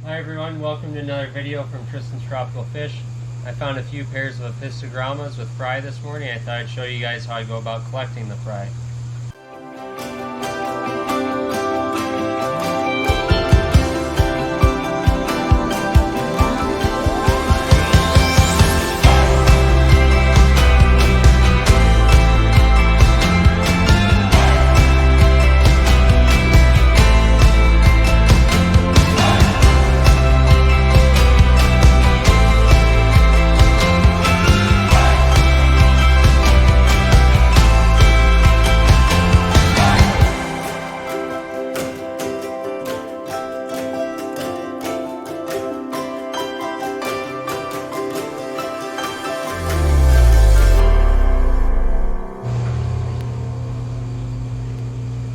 Hi everyone, welcome to another video from Tristan's Tropical Fish. I found a few pairs of Apistogrammas with fry this morning. I thought I'd show you guys how I go about collecting the fry.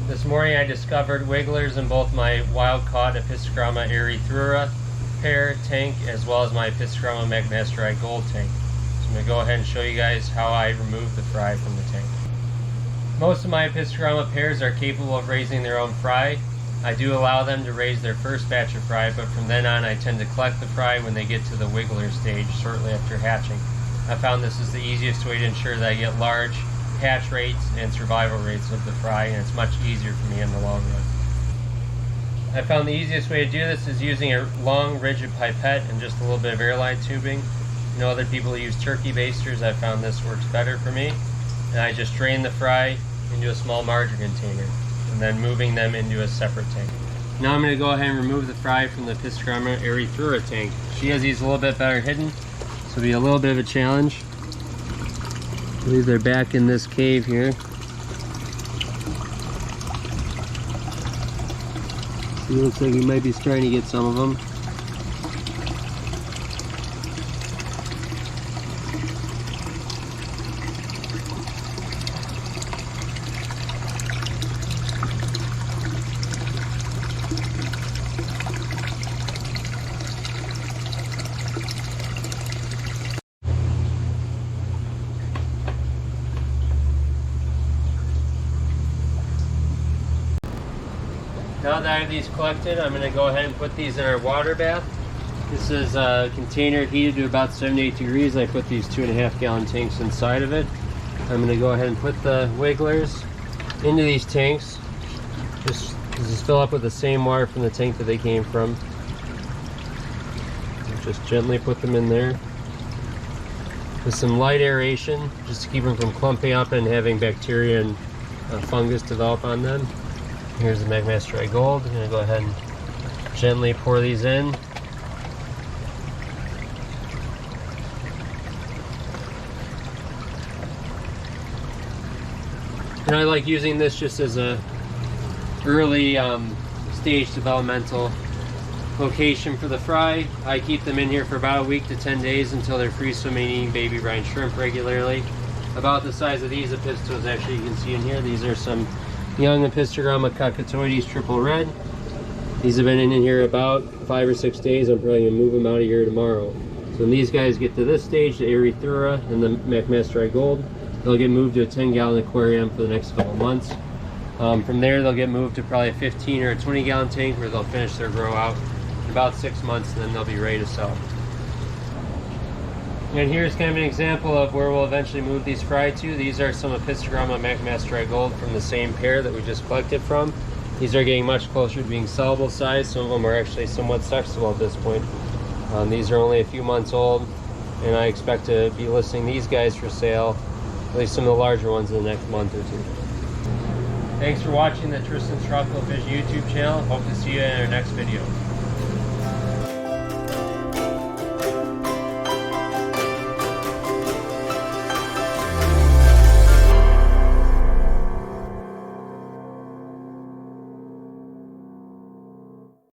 This morning I discovered wigglers in both my wild-caught Apistogramma erythraea pair tank as well as my Apistogramma magmasterite gold tank. So I'm going to go ahead and show you guys how I remove the fry from the tank. Most of my Apistogramma pairs are capable of raising their own fry. I do allow them to raise their first batch of fry, but from then on I tend to collect the fry when they get to the wiggler stage shortly after hatching. I found this is the easiest way to ensure that I get large hatch rates and survival rates of the fry, and it's much easier for me in the long run. I found the easiest way to do this is using a long rigid pipette and just a little bit of airline tubing. You know, other people use turkey basters. I found this works better for me. And I just drain the fry into a small margin container and then moving them into a separate tank. Now I'm going to go ahead and remove the fry from the Apistogramma erythraea tank. She has these a little bit better hidden, so it'll be a little bit of a challenge. I believe they're back in this cave here. It looks like he might be trying to get some of them. Now that I have these collected, I'm going to go ahead and put these in our water bath. This is a container heated to about 78 degrees. I put these 2.5 gallon tanks inside of it. I'm going to go ahead and put the wigglers into these tanks. Just fill up with the same water from the tank that they came from. Just gently put them in there with some light aeration, just to keep them from clumping up and having bacteria and fungus develop on them. Here's the magmasterite gold. I'm going to go ahead and gently pour these in. And I like using this just as a early stage developmental location for the fry. I keep them in here for about a week to 10 days until they're free swimming, eating baby brine shrimp regularly. About the size of these Apistos, actually, you can see in here. These are some young Apistogramma cockatoides triple red. These have been in here about 5 or 6 days. I'm probably going to move them out of here tomorrow. So when these guys get to this stage, the erythraea and the magmasterite gold, they'll get moved to a 10-gallon aquarium for the next couple months. From there, they'll get moved to probably a 15 or a 20-gallon tank where they'll finish their grow out in about 6 months, and then they'll be ready to sell. And here's kind of an example of where we'll eventually move these fry to. These are some Apistogramma magmasterite gold from the same pair that we just collected from. These are getting much closer to being sellable size. Some of them are actually somewhat sexual at this point. These are only a few months old, and I expect to be listing these guys for sale, at least some of the larger ones, in the next month or two. Thanks for watching the Tristan's Tropical Fish YouTube channel. Hope to see you in our next video.